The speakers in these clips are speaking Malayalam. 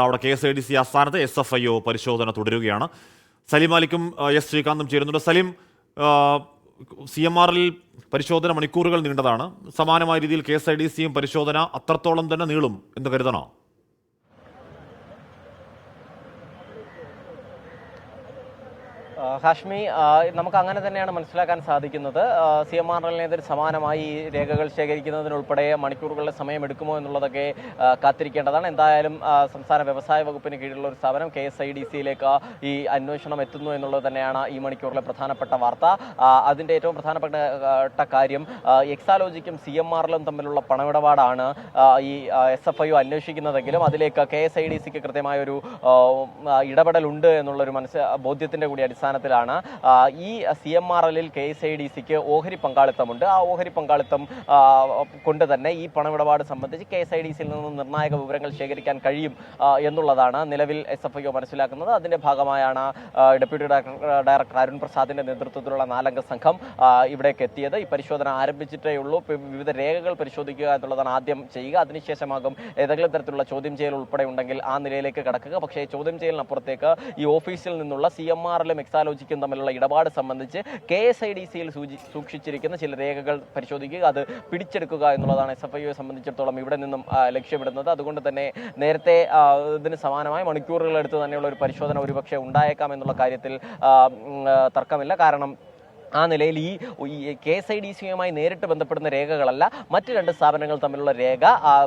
അവിടെ KSIDC ആസ്ഥാനത്ത് SFIO പരിശോധന തുടരുകയാണ്. സലീം മാലിക്കും എസ് ശ്രീകാന്തും ചേരുന്നുണ്ട്. സലീം, CMRL പരിശോധന മണിക്കൂറുകൾ നീണ്ടതാണ്. സമാനമായ രീതിയിൽ KSIDCയും പരിശോധന അത്രത്തോളം തന്നെ നീളും എന്ന് കരുതണോ? ഹാഷ്മി, നമുക്ക് അങ്ങനെ തന്നെയാണ് മനസ്സിലാക്കാൻ സാധിക്കുന്നത്. CMRLനെതിരെ സമാനമായി രേഖകൾ ശേഖരിക്കുന്നതിനുൾപ്പെടെ മണിക്കൂറുകളുടെ സമയമെടുക്കുമോ എന്നുള്ളതൊക്കെ കാത്തിരിക്കേണ്ടതാണ്. എന്തായാലും സംസ്ഥാന വ്യവസായ വകുപ്പിന് കീഴിലുള്ള ഒരു സ്ഥാപനം KSIDCയിലേക്ക് ഈ അന്വേഷണം എത്തുന്നു എന്നുള്ളത് തന്നെയാണ് ഈ മണിക്കൂറിലെ പ്രധാനപ്പെട്ട വാർത്ത. അതിൻ്റെ ഏറ്റവും പ്രധാനപ്പെട്ട കാര്യം എക്സാലോജിക്കും CMRLും തമ്മിലുള്ള പണമിടപാടാണ് ഈ SFIO അന്വേഷിക്കുന്നതെങ്കിലും അതിലേക്ക് KSIDCക്ക് കൃത്യമായൊരു ഇടപെടലുണ്ട് എന്നുള്ളൊരു ബോധ്യത്തിൻ്റെ കൂടി അടിസ്ഥാനത്തിലാണ് ഈ CMRLിൽ KSIDCക്ക് ഓഹരി പങ്കാളിത്തമുണ്ട്. ആ ഓഹരി പങ്കാളിത്തം കൊണ്ട് തന്നെ ഈ പണമിടപാട് സംബന്ധിച്ച് KSIDCയിൽ നിന്ന് നിർണായക വിവരങ്ങൾ ശേഖരിക്കാൻ കഴിയും എന്നുള്ളതാണ് നിലവിൽ SFIO മനസ്സിലാക്കുന്നത്. അതിന്റെ ഭാഗമായാണ് ഡെപ്യൂട്ടി ഡയറക്ടർ അരുൺ പ്രസാദിന്റെ നേതൃത്വത്തിലുള്ള 4-അംഗ സംഘം ഇവിടേക്ക് എത്തിയത്. ഈ പരിശോധന ആരംഭിച്ചിട്ടേ ഉള്ളൂ. വിവിധ രേഖകൾ പരിശോധിക്കുക എന്നുള്ളതാണ് ആദ്യം ചെയ്യുക. അതിനുശേഷമാകും ഏതെങ്കിലും തരത്തിലുള്ള ചോദ്യം ചെയ്യൽ ഉൾപ്പെടെ ഉണ്ടെങ്കിൽ ആ നിലയിലേക്ക് കടക്കുക. പക്ഷേ ചോദ്യം ചെയ്യലിനപ്പുറത്തേക്ക് ഈ ഓഫീസിൽ നിന്നുള്ള CMRLും എക്സാലോജിക്കും തമ്മിലുള്ള ഇടപാട് സംബന്ധിച്ച് KSIDCയിൽ സൂക്ഷിച്ചിരിക്കുന്ന ചില രേഖകൾ പരിശോധിക്കുക, അത് പിടിച്ചെടുക്കുക എന്നുള്ളതാണ് SFIOയെ സംബന്ധിച്ചിടത്തോളം ഇവിടെ നിന്നും ലക്ഷ്യമിടുന്നത്. അതുകൊണ്ട് തന്നെ നേരത്തെ ഇതിന് സമാനമായി മണിക്കൂറുകളെടുത്ത് തന്നെയുള്ള ഒരു പരിശോധന ഒരുപക്ഷെ ഉണ്ടായേക്കാം എന്നുള്ള കാര്യത്തിൽ തർക്കമില്ല. കാരണം ആ നിലയിൽ ഈ KSIDCയുമായി നേരിട്ട് ബന്ധപ്പെടുന്ന രേഖകളല്ല, മറ്റ് 2 സ്ഥാപനങ്ങൾ തമ്മിലുള്ള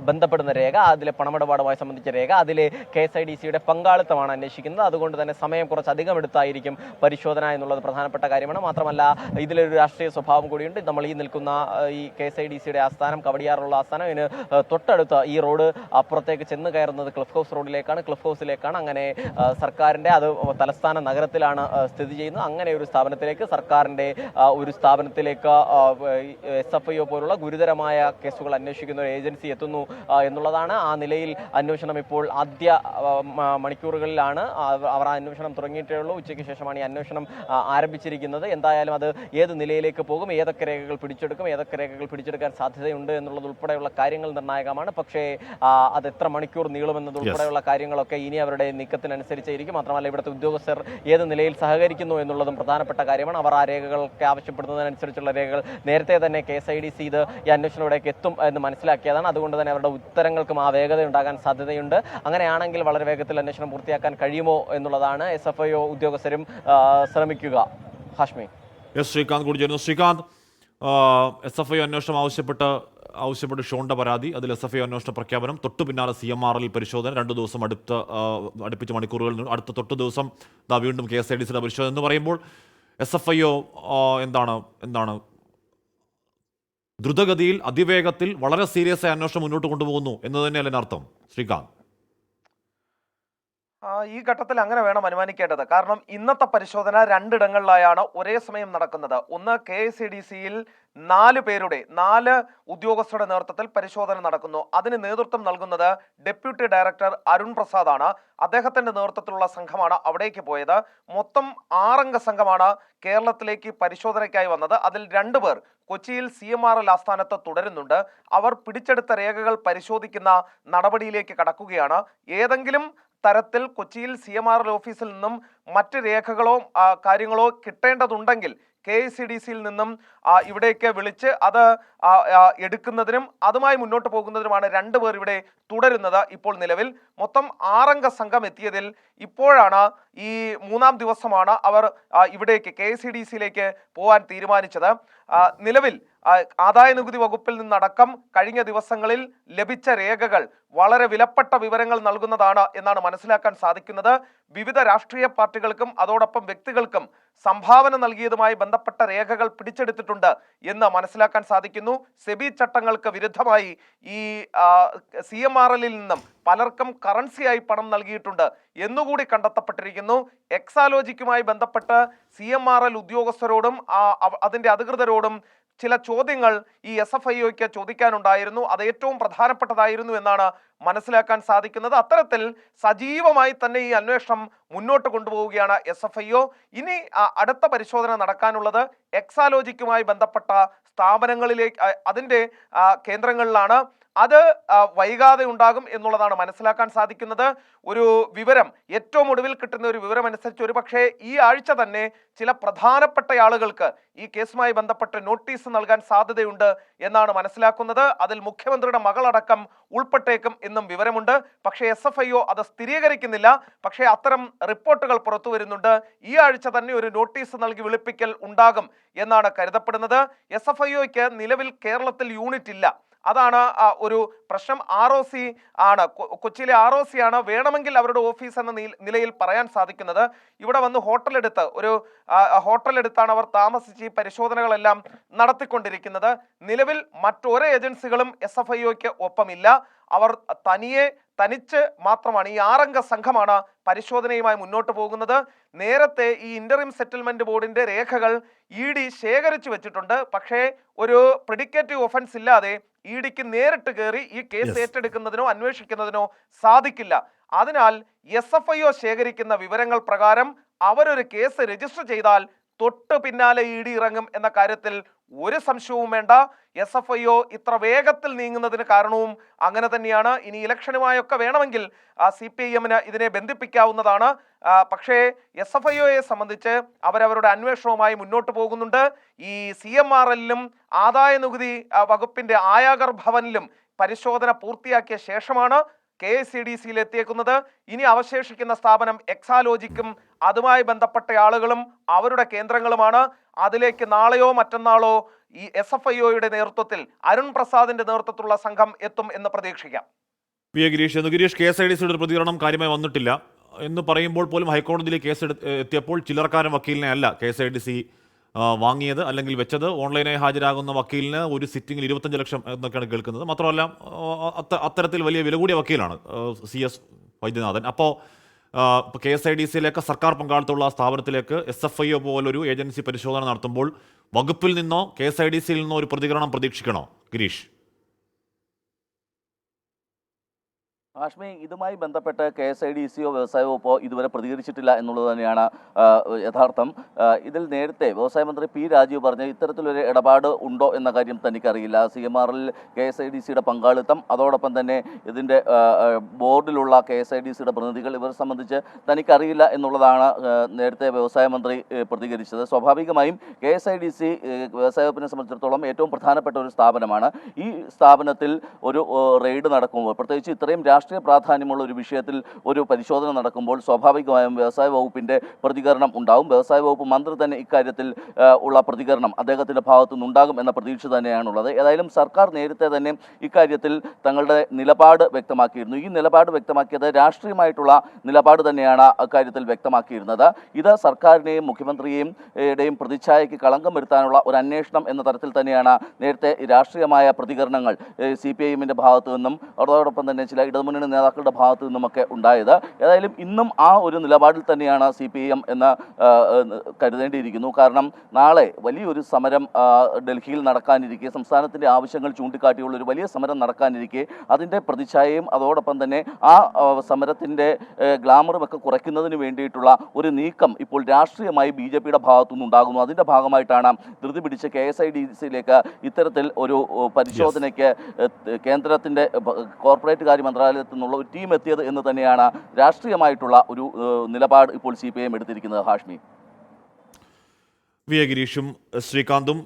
ബന്ധപ്പെടുന്ന രേഖ, അതിലെ പണമിടപാടുമായി സംബന്ധിച്ച രേഖ, അതിലെ KSIDCയുടെ പങ്കാളിത്തമാണ് അന്വേഷിക്കുന്നത്. അതുകൊണ്ട് തന്നെ സമയം കുറച്ചധികം എടുത്തായിരിക്കും പരിശോധന എന്നുള്ളത് പ്രധാനപ്പെട്ട കാര്യമാണ്. മാത്രമല്ല ഇതിലൊരു രാഷ്ട്രീയ സ്വഭാവം കൂടിയുണ്ട്. നമ്മൾ ഈ നിൽക്കുന്ന ഈ KSIDCയുടെ ആസ്ഥാനം, കവടിയാറുള്ള ആസ്ഥാനം, ഇതിന് തൊട്ടടുത്ത് ഈ റോഡ് അപ്പുറത്തേക്ക് ചെന്ന് കയറുന്നത് ക്ലിഫ് ഹൗസ് റോഡിലേക്കാണ്, ക്ലിഫ് ഹൗസിലേക്കാണ്. അങ്ങനെ സർക്കാരിൻ്റെ അത് തലസ്ഥാന നഗരത്തിലാണ് സ്ഥിതി ചെയ്യുന്നത്. അങ്ങനെ ഒരു സ്ഥാപനത്തിലേക്ക്, സർക്കാരിൻ്റെ ഒരു സ്ഥാപനത്തിലേക്ക് SFIO പോലുള്ള ഗുരുതരമായ കേസുകൾ അന്വേഷിക്കുന്ന ഒരു ഏജൻസി എത്തുന്നു എന്നുള്ളതാണ്. ആ നിലയിൽ അന്വേഷണം ഇപ്പോൾ ആദ്യ മണിക്കൂറുകളിലാണ്. അവർ ആ അന്വേഷണം തുടങ്ങിയിട്ടേ ഉള്ളൂ. ഉച്ചയ്ക്ക് ശേഷമാണ് ഈ അന്വേഷണം ആരംഭിച്ചിരിക്കുന്നത്. എന്തായാലും അത് ഏത് നിലയിലേക്ക് പോകും, ഏതൊക്കെ രേഖകൾ പിടിച്ചെടുക്കും, ഏതൊക്കെ രേഖകൾ പിടിച്ചെടുക്കാൻ സാധ്യതയുണ്ട് എന്നുള്ളത് ഉൾപ്പെടെയുള്ള കാര്യങ്ങൾ നിർണായകമാണ്. പക്ഷേ അത് എത്ര മണിക്കൂർ നീളുമെന്നത് ഉൾപ്പെടെയുള്ള കാര്യങ്ങളൊക്കെ ഇനി അവരുടെ നീക്കത്തിനനുസരിച്ചായിരിക്കും. മാത്രമല്ല ഇവിടുത്തെ ഉദ്യോഗസ്ഥർ ഏത് നിലയിൽ സഹകരിക്കുന്നു എന്നുള്ളതും പ്രധാനപ്പെട്ട കാര്യമാണ്. അവർ ആ രേഖകൾ ആവശ്യപ്പെടുന്നതിനനുസരിച്ചുള്ള രേഖകൾ നേരത്തെ തന്നെ KSIDC ഇത് ഈ അന്വേഷണത്തിലേക്ക് എത്തും എന്ന് മനസ്സിലാക്കിയതാണ്. അതുകൊണ്ട് തന്നെ അവരുടെ ഉത്തരങ്ങൾക്കും ആ വേഗത ഉണ്ടാകാൻ സാധ്യതയുണ്ട്. അങ്ങനെയാണെങ്കിൽ വളരെ വേഗത്തിൽ അന്വേഷണം പൂർത്തിയാക്കാൻ കഴിയുമോ എന്നുള്ളതാണ് SFIO ഉദ്യോഗസ്ഥരും ശ്രമിക്കുക. ഹാഷ്മി, ശ്രീകാന്ത് കൂടി ചേരുന്നു. ശ്രീകാന്ത്, SFIO അന്വേഷണം ആവശ്യപ്പെട്ട് ഷോണ്ട പരാതി, അതിൽ SFIO അന്വേഷണ പ്രഖ്യാപനം, തൊട്ടു പിന്നാലെ CMRL പരിശോധന, 2 ദിവസം അടുപ്പിച്ച മണിക്കൂറുകൾ, അടുത്ത തൊട്ട് ദിവസം വീണ്ടും KSIDCയുടെ പരിശോധന എന്ന് പറയുമ്പോൾ SFIO എന്താണ് ദ്രുതഗതിയിൽ, അതിവേഗത്തിൽ, വളരെ സീരിയസ് ആയ അന്വേഷണം മുന്നോട്ട് കൊണ്ടുപോകുന്നു എന്ന് തന്നെയല്ലേ അർത്ഥം ശ്രീകാന്ത്? ഈ ഘട്ടത്തിൽ അങ്ങനെ വേണം അനുമാനിക്കേണ്ടത്. കാരണം ഇന്നത്തെ പരിശോധന 2 ഇടങ്ങളിലായാണ് ഒരേ സമയം നടക്കുന്നത്. ഒന്ന് KSIDCയിൽ 4 ഉദ്യോഗസ്ഥരുടെ നേതൃത്വത്തിൽ പരിശോധന നടക്കുന്നു. അതിന് നേതൃത്വം നൽകുന്നത് ഡെപ്യൂട്ടി ഡയറക്ടർ അരുൺ പ്രസാദാണ്. അദ്ദേഹത്തിന്റെ നേതൃത്വത്തിലുള്ള സംഘമാണ് അവിടേക്ക് പോയത്. മൊത്തം 6-അംഗ സംഘമാണ് കേരളത്തിലേക്ക് പരിശോധനയ്ക്കായി വന്നത്. അതിൽ 2 പേർ കൊച്ചിയിൽ CMRL ആസ്ഥാനത്ത് തുടരുന്നുണ്ട്. അവർ പിടിച്ചെടുത്ത രേഖകൾ പരിശോധിക്കുന്ന നടപടിയിലേക്ക് കടക്കുകയാണ്. ഏതെങ്കിലും തരത്തിൽ കൊച്ചിയിൽ CMRL ഓഫീസിൽ നിന്നും മറ്റ് രേഖകളോ കാര്യങ്ങളോ കിട്ടേണ്ടതുണ്ടെങ്കിൽ KSIDCയിൽ നിന്നും ഇവിടേക്ക് വിളിച്ച് അത് എടുക്കുന്നതിനും അതുമായി മുന്നോട്ട് പോകുന്നതിനുമാണ് 2 പേർ ഇവിടെ തുടരുന്നത്. ഇപ്പോൾ നിലവിൽ മൊത്തം 6-അംഗ സംഘം എത്തിയതിൽ ഇപ്പോഴാണ് ഈ 3-ാം ദിവസമാണ് അവർ ഇവിടേക്ക് KSIDCയിലേക്ക് പോകാൻ തീരുമാനിച്ചത്. നിലവിൽ ആദായ നികുതി വകുപ്പിൽ നിന്നടക്കം കഴിഞ്ഞ ദിവസങ്ങളിൽ ലഭിച്ച രേഖകൾ വളരെ വിലപ്പെട്ട വിവരങ്ങൾ നൽകുന്നതാണ് എന്നാണ് മനസ്സിലാക്കാൻ സാധിക്കുന്നത്. വിവിധ രാഷ്ട്രീയ പാർട്ടികൾക്കും അതോടൊപ്പം വ്യക്തികൾക്കും സംഭാവന നൽകിയതുമായി ബന്ധപ്പെട്ട രേഖകൾ പിടിച്ചെടുത്തിട്ടുണ്ട് എന്ന് മനസ്സിലാക്കാൻ സാധിക്കുന്നു. സെബി ചട്ടങ്ങൾക്ക് വിരുദ്ധമായി ഈ CMRLിൽ നിന്നും പലർക്കും കറൻസിയായി പണം നൽകിയിട്ടുണ്ട് എന്നുകൂടി കണ്ടെത്തപ്പെട്ടിരിക്കുന്നു. എക്സാലോജിക്കുമായി ബന്ധപ്പെട്ട് CMRL ഉദ്യോഗസ്ഥരോടും അതിന്റെ അധികൃതരോടും ചില ചോദ്യങ്ങൾ ഈ SFIOയ്ക്ക് ചോദിക്കാനുണ്ടായിരുന്നു. അത് ഏറ്റവും പ്രധാനപ്പെട്ടതായിരുന്നു എന്നാണ് മനസ്സിലാക്കാൻ സാധിക്കുന്നത്. അത്തരത്തിൽ സജീവമായി തന്നെ ഈ അന്വേഷണം മുന്നോട്ട് കൊണ്ടുപോവുകയാണ് SFIO. ഇനി അടുത്ത പരിശോധന നടക്കാനുള്ളത് എക്സാലോജിക്കുമായി ബന്ധപ്പെട്ട സ്ഥാപനങ്ങളിലേക്ക്, അതിൻ്റെ കേന്ദ്രങ്ങളിലാണ്. അത് വൈകാതെ ഉണ്ടാകും എന്നുള്ളതാണ് മനസ്സിലാക്കാൻ സാധിക്കുന്നത്. ഒരു വിവരം, ഏറ്റവും ഒടുവിൽ കിട്ടുന്ന ഒരു വിവരം അനുസരിച്ച് ഒരു പക്ഷേ ഈ ആഴ്ച തന്നെ ചില പ്രധാനപ്പെട്ട ആളുകൾക്ക് ഈ കേസുമായി ബന്ധപ്പെട്ട് നോട്ടീസ് നൽകാൻ സാധ്യതയുണ്ട് എന്നാണ് മനസ്സിലാക്കുന്നത്. അതിൽ മുഖ്യമന്ത്രിയുടെ മകളടക്കം ഉൾപ്പെട്ടേക്കും എന്നും വിവരമുണ്ട്. പക്ഷേ SFIO അത് സ്ഥിരീകരിക്കുന്നില്ല. പക്ഷേ അത്തരം റിപ്പോർട്ടുകൾ പുറത്തു വരുന്നുണ്ട്. ഈ ആഴ്ച തന്നെ ഒരു നോട്ടീസ് നൽകി വിളിപ്പിക്കൽ ഉണ്ടാകും എന്നാണ് കരുതപ്പെടുന്നത്. SFIOയ്ക്ക് നിലവിൽ കേരളത്തിൽ യൂണിറ്റ് ഇല്ല. അതാണ് ഒരു പ്രശ്നം. ROC ആണ്, കൊച്ചിയിലെ ROC ആണ് വേണമെങ്കിൽ അവരുടെ ഓഫീസ് എന്ന നിലയിൽ പറയാൻ സാധിക്കുന്നത്. ഇവിടെ വന്ന് ഹോട്ടലെടുത്താണ് അവർ താമസിച്ച് ഈ പരിശോധനകളെല്ലാം നടത്തിക്കൊണ്ടിരിക്കുന്നത്. നിലവിൽ മറ്റൊരു ഏജൻസികളും SFIOയ്ക്ക് ഒപ്പമില്ല. അവർ തനിച്ച് മാത്രമാണ്, ഈ 6 അംഗ സംഘമാണ് പരിശോധനയുമായി മുന്നോട്ട് പോകുന്നത്. നേരത്തെ ഈ ഇന്ററിം സെറ്റിൽമെന്റ് ബോർഡിന്റെ രേഖകൾ ED ശേഖരിച്ചു വെച്ചിട്ടുണ്ട്. പക്ഷേ ഒരു പ്രിഡിക്കേറ്റീവ് ഒഫൻസ് ഇല്ലാതെ EDക്ക് നേരിട്ട് കയറി ഈ കേസ് ഏറ്റെടുക്കുന്നതിനോ അന്വേഷിക്കുന്നതിനോ സാധിക്കില്ല. അതിനാൽ SFIO ശേഖരിക്കുന്ന വിവരങ്ങൾ പ്രകാരം അവരൊരു കേസ് രജിസ്റ്റർ ചെയ്താൽ തൊട്ട് പിന്നാലെ ED ഇറങ്ങും എന്ന കാര്യത്തിൽ ഒരു സംശയവും വേണ്ട. SFIO ഇത്ര വേഗത്തിൽ നീങ്ങുന്നതിന് കാരണവും അങ്ങനെ തന്നെയാണ്. ഇനി ഇലക്ഷനുമായൊക്കെ വേണമെങ്കിൽ CPIM-ന് ഇതിനെ ബന്ധിപ്പിക്കാവുന്നതാണ്. പക്ഷേ SFIOയെ സംബന്ധിച്ച് അവരവരുടെ അന്വേഷണവുമായി മുന്നോട്ട് പോകുന്നുണ്ട്. ഈ CMRL-ലും ആദായ നികുതി വകുപ്പിന്റെ ആയാഗർ ഭവനിലും പരിശോധന പൂർത്തിയാക്കിയ ശേഷമാണ് KICDCയിൽ എത്തിയേക്കുന്നത്. ഇനി അവശേഷിക്കുന്ന സ്ഥാപനം എക്സാലോജിക്കും അതുമായി ബന്ധപ്പെട്ട ആളുകളും അവരുടെ കേന്ദ്രങ്ങളുമാണ്. അതിലേക്ക് നാളെയോ മറ്റന്നാളോ ഈ SFIOയുടെ നേതൃത്വത്തിൽ അരുൺ പ്രസാദിന്റെ നേതൃത്വത്തിലുള്ള സംഘം എത്തും എന്ന് പ്രതീക്ഷിക്കാം. ഗിരീഷ്, KSIDCയുടെ ഒരു പ്രതികരണം കാര്യമായി വന്നിട്ടില്ല എന്ന് പറയുമ്പോൾ പോലും ഹൈക്കോടതിയിലേക്ക് കേസ് എത്തിയപ്പോൾ ചില്ലറക്കാരൻ വക്കീലിനെ അല്ല KSIDC വാങ്ങിയത് അല്ലെങ്കിൽ വെച്ചത്. ഓൺലൈനായി ഹാജരാകുന്ന വക്കീലിന് ഒരു സിറ്റിംഗിൽ 25 ലക്ഷം എന്നൊക്കെയാണ് കേൾക്കുന്നത്. മാത്രമല്ല അത്തരത്തിൽ വലിയ വില കൂടിയ വക്കീലാണ് CS വൈദ്യനാഥൻ. അപ്പോൾ KSIDCയിലേക്ക് സർക്കാർ പങ്കാളിത്തമുള്ള സ്ഥാപനത്തിലേക്ക് SFIO പോലൊരു ഏജൻസി പരിശോധന നടത്തുമ്പോൾ വകുപ്പിൽ നിന്നോ KSIDCയിൽ നിന്നോ ഒരു പ്രതികരണം പ്രതീക്ഷിക്കണോ ഗിരീഷ്? ഹാഷ്മി, ഇതുമായി ബന്ധപ്പെട്ട് KSIDCയോ വ്യവസായ വകുപ്പോ ഇതുവരെ പ്രതികരിച്ചിട്ടില്ല എന്നുള്ളത് തന്നെയാണ് യഥാർത്ഥം. ഇതിൽ നേരത്തെ വ്യവസായ മന്ത്രി P. രാജീവ് പറഞ്ഞ ഇത്തരത്തിലൊരു ഇടപാട് ഉണ്ടോ എന്ന കാര്യം തനിക്കറിയില്ല. CMRL KSIDCയുടെ പങ്കാളിത്തം, അതോടൊപ്പം തന്നെ ഇതിൻ്റെ ബോർഡിലുള്ള KSIDCയുടെ പ്രതിനിധികൾ, ഇവരെ സംബന്ധിച്ച് തനിക്കറിയില്ല എന്നുള്ളതാണ് നേരത്തെ വ്യവസായ മന്ത്രി പ്രതികരിച്ചത്. സ്വാഭാവികമായും KSIDC വ്യവസായ വകുപ്പിനെ സംബന്ധിച്ചിടത്തോളം ഏറ്റവും പ്രധാനപ്പെട്ട ഒരു സ്ഥാപനമാണ്. ഈ സ്ഥാപനത്തിൽ ഒരു റെയ്ഡ് നടക്കുമ്പോൾ, പ്രത്യേകിച്ച് ഇത്രയും രാഷ്ട്രീയ പ്രാധാന്യമുള്ള ഒരു വിഷയത്തിൽ ഒരു പരിശോധന നടക്കുമ്പോൾ സ്വാഭാവികമായും വ്യവസായ വകുപ്പിന്റെ പ്രതികരണം ഉണ്ടാവും. വ്യവസായ വകുപ്പ് മന്ത്രി തന്നെ ഇക്കാര്യത്തിൽ ഉള്ള പ്രതികരണം അദ്ദേഹത്തിന്റെ ഭാഗത്തു നിന്നുണ്ടാകും എന്ന പ്രതീക്ഷ തന്നെയാണുള്ളത്. ഏതായാലും സർക്കാർ നേരത്തെ തന്നെ ഇക്കാര്യത്തിൽ തങ്ങളുടെ നിലപാട് വ്യക്തമാക്കിയിരുന്നു. ഈ നിലപാട് വ്യക്തമാക്കിയത് രാഷ്ട്രീയമായിട്ടുള്ള നിലപാട് തന്നെയാണ് അക്കാര്യത്തിൽ വ്യക്തമാക്കിയിരുന്നത്. ഇത് സർക്കാരിനെയും മുഖ്യമന്ത്രിയെയും പ്രതിച്ഛായയ്ക്ക് കളങ്കം വരുത്താനുള്ള ഒരു അന്വേഷണം എന്ന തരത്തിൽ തന്നെയാണ് നേരത്തെ രാഷ്ട്രീയമായ പ്രതികരണങ്ങൾ CPIM-ന്റെ ഭാഗത്തു നിന്നും അതോടൊപ്പം തന്നെ ചില ഇടതുമുന്നണി നേതാക്കളുടെ ഭാഗത്തു നിന്നുമൊക്കെ ഉണ്ടായത്. ഏതായാലും ഇന്നും ആ ഒരു നിലപാടിൽ തന്നെയാണ് CPIM എന്ന് കരുതേണ്ടിയിരിക്കുന്നു. കാരണം നാളെ വലിയൊരു സമരം ഡൽഹിയിൽ നടക്കാനിരിക്കെ, സംസ്ഥാനത്തിൻ്റെ ആവശ്യങ്ങൾ ചൂണ്ടിക്കാട്ടിയുള്ള ഒരു വലിയ സമരം നടക്കാനിരിക്കെ അതിൻ്റെ പ്രതിച്ഛായയും അതോടൊപ്പം തന്നെ ആ സമരത്തിൻ്റെ ഗ്ലാമറും ഒക്കെ കുറയ്ക്കുന്നതിന് വേണ്ടിയിട്ടുള്ള ഒരു നീക്കം ഇപ്പോൾ രാഷ്ട്രീയമായി BJPയുടെ ഭാഗത്തു നിന്നുണ്ടാകുന്നു. അതിൻ്റെ ഭാഗമായിട്ടാണ് ധൃതി പിടിച്ച് KSIDCയിലേക്ക് ഇത്തരത്തിൽ ഒരു പരിശോധനയ്ക്ക് കേന്ദ്രത്തിൻ്റെ കോർപ്പറേറ്റ് കാര്യ മന്ത്രാലയത്തിൽ നിന്നുള്ള ഒരു ടീം എത്തിയത് എന്ന് തന്നെയാണ് രാഷ്ട്രീയമായിട്ടുള്ള ഒരു നിലപാട് ഇപ്പോൾ CPIM എടുത്തിരിക്കുന്നത്. ഹാഷ്മി, ഗിരീഷും ശ്രീകാന്തും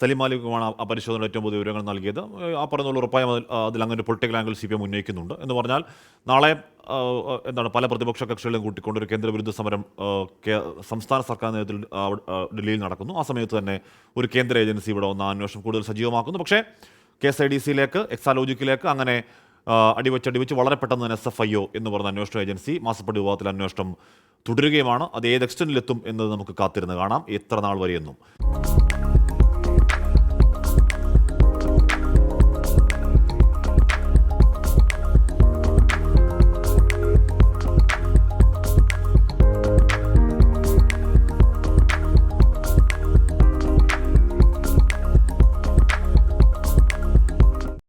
സലിം മാലിക്കുമാണ് ആ പരിശോധനയുടെ ഏറ്റവും പുതിയ വിവരങ്ങൾ നൽകിയത്. ആ പറഞ്ഞുള്ള ഉറപ്പായും അതിൽ അങ്ങനെ പൊളിറ്റിക്കൽ ആംഗിൾ CPIM ഉന്നയിക്കുന്നുണ്ട്. എന്ന് പറഞ്ഞാൽ നാളെ പല പ്രതിപക്ഷ കക്ഷികളെയും കൂട്ടിക്കൊണ്ട് ഒരു കേന്ദ്രവിരുദ്ധ സമരം സംസ്ഥാന സർക്കാർ നേതൃത്വത്തിൽ ഡൽഹിയിൽ നടക്കുന്നു. ആ സമയത്ത് തന്നെ ഒരു കേന്ദ്ര ഏജൻസി ഇവിടെ വന്ന അന്വേഷണം കൂടുതൽ സജീവമാക്കുന്നു. പക്ഷേ KSIDCയിലേക്ക്, എക്സാലോജിക്കിലേക്ക് അങ്ങനെ അടിവച്ച് വളരെ പെട്ടെന്ന് തന്നെ SFIO എന്ന് പറഞ്ഞ അന്വേഷണ ഏജൻസി മാസപ്പടി വിഭാഗത്തിൽ അന്വേഷണം തുടരുകയുമാണ്. അത് ഏത് എക്സ്റ്റൻറ്റിലെത്തും എന്നത് നമുക്ക് കാത്തിരുന്ന് കാണാം, എത്ര നാൾ വരെയെന്നും.